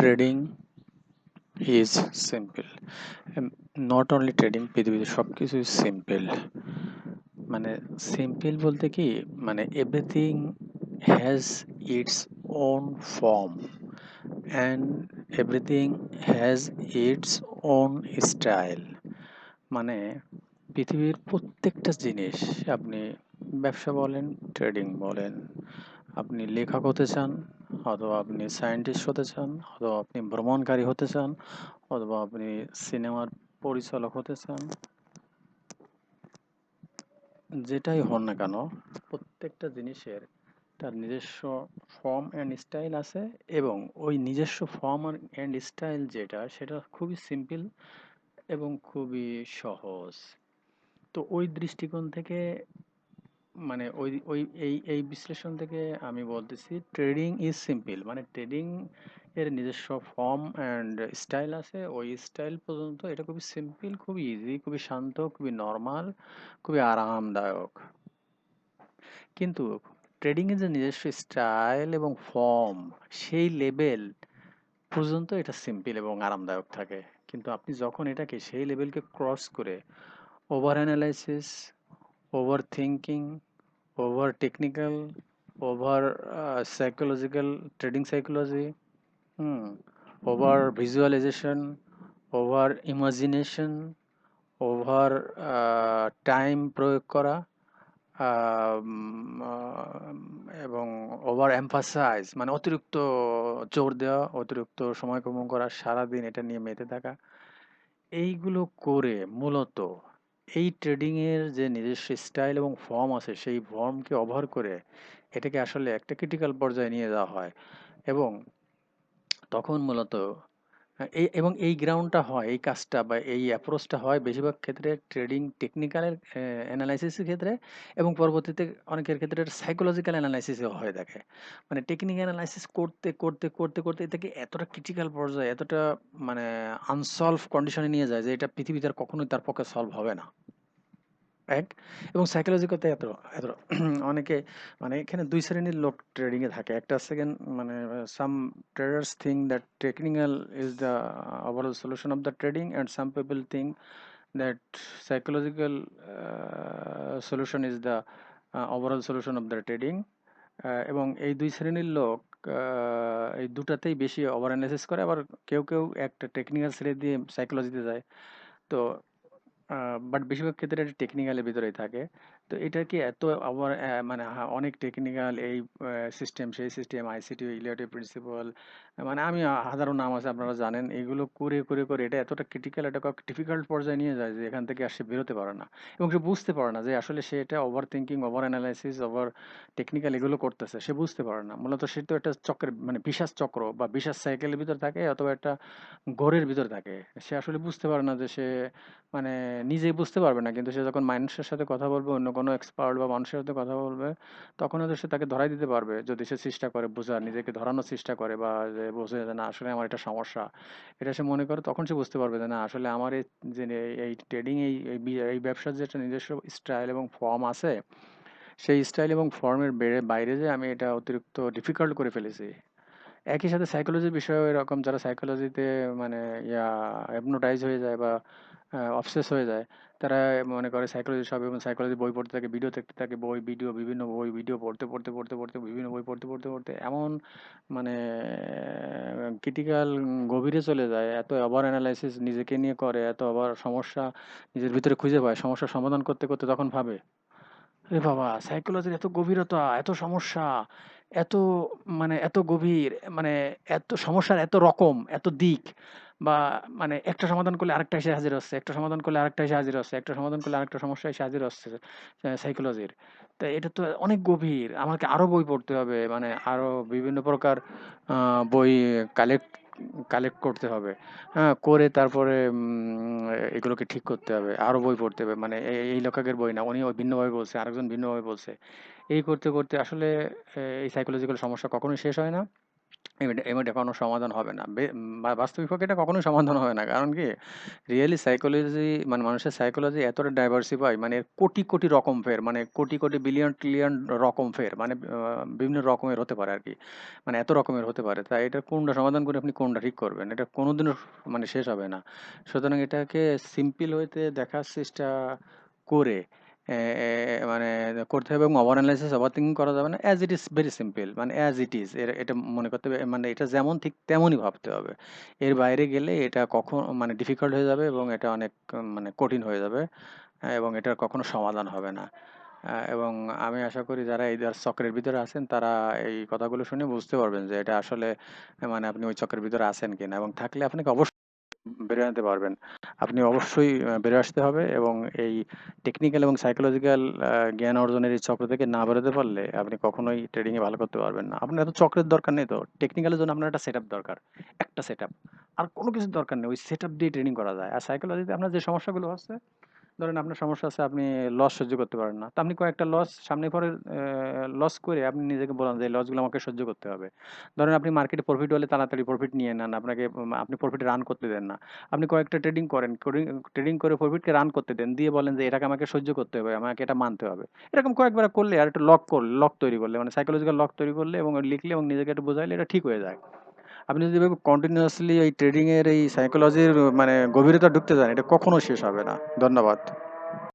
Trading is simple. Not only trading, পৃথিবীতে সব কিছুই সিম্পল। মানে সিম্পল বলতে কি, মানে everything has its own form and everything has its own style. মানে পৃথিবীর প্রত্যেকটা জিনিস, আপনি ব্যবসা বলেন, ট্রেডিং বলেন, আপনি লেখক হতে চান, অথবা আপনি সায়েন্টিস্ট হতে চান, অথবা আপনি ভ্রমণকারী হতে চান, অথবা আপনি সিনেমার পরিচালক হতে চান, যেটাই হন না কেন, প্রত্যেকটা জিনিসের তার নিজস্ব ফর্ম অ্যান্ড স্টাইল আছে। এবং ওই নিজস্ব ফর্ম অ্যান্ড স্টাইল যেটা, সেটা খুবই সিম্পল এবং খুবই সহজ। তো ওই দৃষ্টিকোণ থেকে, মানে ওই ওই এই বিশ্লেষণ থেকে আমি বলতেছি ট্রেডিং ইজ সিম্পল। মানে ট্রেডিং এর নিজস্ব ফর্ম অ্যান্ড স্টাইল আছে, ওই স্টাইল পর্যন্ত এটা খুবই সিম্পল, খুবই ইজি, খুবই শান্ত, খুবই নর্মাল, খুবই আরামদায়ক। কিন্তু ট্রেডিং এর যে নিজস্ব স্টাইল এবং ফর্ম, সেই লেভেল পর্যন্ত এটা সিম্পল এবং আরামদায়ক থাকে। কিন্তু আপনি যখন এটাকে সেই লেভেলকে ক্রস করে over analysis, over thinking, over technical, over psychological, trading psychology, hmm, over visualisation, over imagination, over time প্রয়োগ করা, এবং ওভার এমফাসাইজ, মানে অতিরিক্ত জোর দেওয়া, অতিরিক্ত সময়ক্ষেপণ করা, সারাদিন এটা নিয়ে মেতে থাকা, এইগুলো করে মূলত এই ট্রেডিং এর যে নিজস্ব স্টাইল এবং ফর্ম আছে, সেই ফর্মকে ওভার করে এটাকে আসলে একটা ক্রিটিক্যাল পর্যায়ে নিয়ে যাওয়া হয়। এবং তখন মূলত এবং এই গ্রাউন্ডটা হয়, এই কাজটা বা এই অ্যাপ্রোচটা হয় বেশিরভাগ ক্ষেত্রে ট্রেডিং টেকনিক্যাল অ্যানালাইসিসের ক্ষেত্রে, এবং পরবর্তীতে অনেকের ক্ষেত্রে এটা সাইকোলজিক্যাল অ্যানালাইসিসও হয়ে থাকে। মানে টেকনিক অ্যানালাইসিস করতে করতে করতে করতে এটাকে এতটা ক্রিটিক্যাল পর্যায়ে, এতটা মানে আনসলভ কন্ডিশনে নিয়ে যায় যে এটা পৃথিবীতে আর কখনোই তার পক্ষে সলভ হবে না। এক, এবং সাইকোলজিক্যালতে এত এত অনেকে, মানে এখানে দুই শ্রেণীর লোক ট্রেডিং এ থাকে। একটা সেকেন্ড, মানে some traders think that technical is the overall solution of the trading, and some people think that psychological solution is the overall solution of the trading. এবং এই দুই শ্রেণীর লোক এই দুটাতেই বেশি ওভার অ্যানালাইসিস করে। আবার কেউ কেউ একটা টেকনিক্যাল ছেড়ে দিয়ে সাইকোলজিতে যায়। তো বাট বেশিরভাগ ক্ষেত্রে এটা টেকনিক্যালের ভিতরেই থাকে। তো এটা কি এত আবার মানে অনেক টেকনিক্যাল, এই সিস্টেম সেই সিস্টেম, আইসিটি, ইলিয়টের প্রিন্সিপাল, মানে আমি হাজারো নাম আছে আপনারা জানেন। এগুলো করে করে করে এটা এতটা ক্রিটিক্যাল, এটা ডিফিকাল্ট পর্যায়ে নিয়ে যায় যে এখান থেকে আর সে বেরোতে পারে না, এবং সে বুঝতে পারে না যে আসলে সে এটা over thinking, over analysis, over technical এগুলো করতেছে। সে বুঝতে পারে না, মূলত সে তো একটা চক্রের, মানে বিশাস চক্র বা বিশাস সাইকেলের ভিতর থাকে, অথবা একটা ঘোরের ভিতর থাকে। সে আসলে বুঝতে পারে না যে সে, মানে নিজেই বুঝতে পারবে না। কিন্তু সে যখন মানুষের সাথে কথা বলবে, অন্য কোনো এক্সপার্ট বা মানুষের সাথে কথা বলবে, তখন হয়তো সে তাকে ধরাই দিতে পারবে, যদি সে চেষ্টা করে বোঝার, নিজেকে ধরানোর চেষ্টা করে, বা যে বোঝে যে না আসলে আমার এটা সমস্যা, এটা সে মনে করে, তখন সে বুঝতে পারবে যে না আসলে আমার এই যে এই ট্রেডিং, এই ব্যবসার যে একটা নিজস্ব স্টাইল এবং ফর্ম আছে, সেই স্টাইল এবং ফর্মের বাইরে যে আমি এটা অতিরিক্ত ডিফিকাল্ট করে ফেলেছি। একই সাথে সাইকোলজির বিষয়েও এরকম, যারা সাইকোলজিতে মানে hypnotize হয়ে যায় বা obsess হয়ে যায়, তারা মনে করে সাইকোলজি সব, এবং সাইকোলজি বই পড়তে থাকে, ভিডিও দেখতে থাকে, বিভিন্ন বই, ভিডিও পড়তে, বিভিন্ন বই পড়তে এমন মানে ক্রিটিক্যাল গভীরে চলে যায়, এত ওভার অ্যানালাইসিস নিজেকে নিয়ে করে, এত ওভার সমস্যা নিজের ভিতরে খুঁজে পায়, সমস্যার সমাধান করতে করতে তখন ভাবে, এ বাবা! সাইকোলজির এত গভীরতা, এত সমস্যা, এত, মানে এত গভীর, মানে এত সমস্যার এত রকম, এত দিক, বা মানে একটা সমাধান করলে আরেকটা এসে হাজির হচ্ছে, একটা সমাধান করলে আরেকটা এসে হাজির হচ্ছে, একটা সমাধান করলে আরেকটা সমস্যা এসে হাজির হচ্ছে সাইকোলজির। তো এটা তো অনেক গভীর। আমাকে আরো বই পড়তে হবে। মানে আরো বিভিন্ন প্রকার বই কালেক্ট কালেক্ট করতে হবে। হ্যাঁ? করে তারপরে এগুলোকে ঠিক করতে হবে। আরো বই পড়তে হবে। মানে এই লেখকের বই না, উনি ভিন্নভাবে বলছে, আরেকজন ভিন্নভাবে বলছে। এই করতে করতে আসলে এই সাইকোলজিক্যাল সমস্যা কখনোই শেষ হয় না। এটা কোনো সমাধান হবে না। বাস্তবিক পক্ষে এটা কখনোই সমাধান হবে না। কারণ কি? রিয়েলি সাইকোলজি মানে মানুষের সাইকোলজি এতটা ডাইভার্সিফাই মানে কোটি, কোটি রকম ফের মানে কোটি, কোটি বিলিয়ন ট্রিলিয়ন রকম ফের মানে বিভিন্ন রকমের হতে পারে আরকি। মানে এত রকমের হতে পারে। তাই এটা কোনটা সমাধান করে আপনি কোনটা ঠিক করবেন? এটা কোনোদিনও মানে শেষ হবে না। সুতরাং এটাকে সিম্পল ওয়েতে দেখার চেষ্টা করে এ এ মানে করতে হবে এবং ওভার এনালাইসিস, ওভার থিংকিং করা যাবে না। As it is very simple মানে অ্যাজ ইট ইজ এটা মনে করতে হবে মানে এটা যেমন ঠিক তেমনই ভাবতে হবে। এর বাইরে গেলে এটা মানে ডিফিকাল্ট হয়ে যাবে এবং এটা অনেক মানে কঠিন হয়ে যাবে এবং এটার কখনো সমাধান হবে না। এবং আমি আশা করি যারা এই চক্রের ভিতরে আছেন তারা এই কথাগুলো শুনে বুঝতে পারবেন যে এটা আসলে মানে আপনি ওই চক্রের ভিতরে আছেন কিনা এবং থাকলে আপনাকে অবশ্যই বেরিয়ে আনতে পারবেন। আপনি অবশ্যই বেরিয়ে আসতে হবে এবং এই টেকনিক্যাল এবং সাইকোলজিক্যাল জ্ঞান অর্জনের এই চক্র থেকে না বেরোতে পারলে আপনি কখনোই ট্রেডিং এ ভালো করতে পারবেন না। আপনার এত চক্রের দরকার নেই তো। টেকনিক্যাল এর জন্য আপনার একটা সেটআপ দরকার। একটা সেটআপ। আর কোনো কিছুর দরকার নেই। ওই সেটআপ দিয়ে ট্রেডিং করা যায়। আর সাইকোলজিতে আপনার যে সমস্যাগুলো হচ্ছে, ধরেন আপনার সমস্যা আছে আপনি লস সহ্য করতে পারেন না। তো আপনি কয়েকটা লস সামনে পরে লস করে আপনি নিজেকে বলান যে এই লসগুলো আমাকে সহ্য করতে হবে। ধরেন আপনি মার্কেটে প্রফিট হলে তাড়াতাড়ি প্রফিট নিয়ে নেন। আপনি প্রফিট রান করতে দেন না। আপনি কয়েকটা ট্রেডিং করেন। ট্রেডিং করে প্রফিটকে রান করতে দেন। দিয়ে বলেন যে এটাকে আমাকে সহ্য করতে হবে, আমাকে এটা মানতে হবে। এরকম কয়েকবার করলে আর একটু লক তৈরি করলে মানে সাইকোলজিক্যাল লক তৈরি করলে এবং লিখলে এবং নিজেকে একটু বোঝাইলে এটা ঠিক হয়ে যায়। আপনি যদি এভাবে কন্টিনিউয়াসলি এই ট্রেডিং এর এই সাইকোলজির মানে গভীরতা ঢুকতে যান এটা কখনো শেষ হবে না। ধন্যবাদ।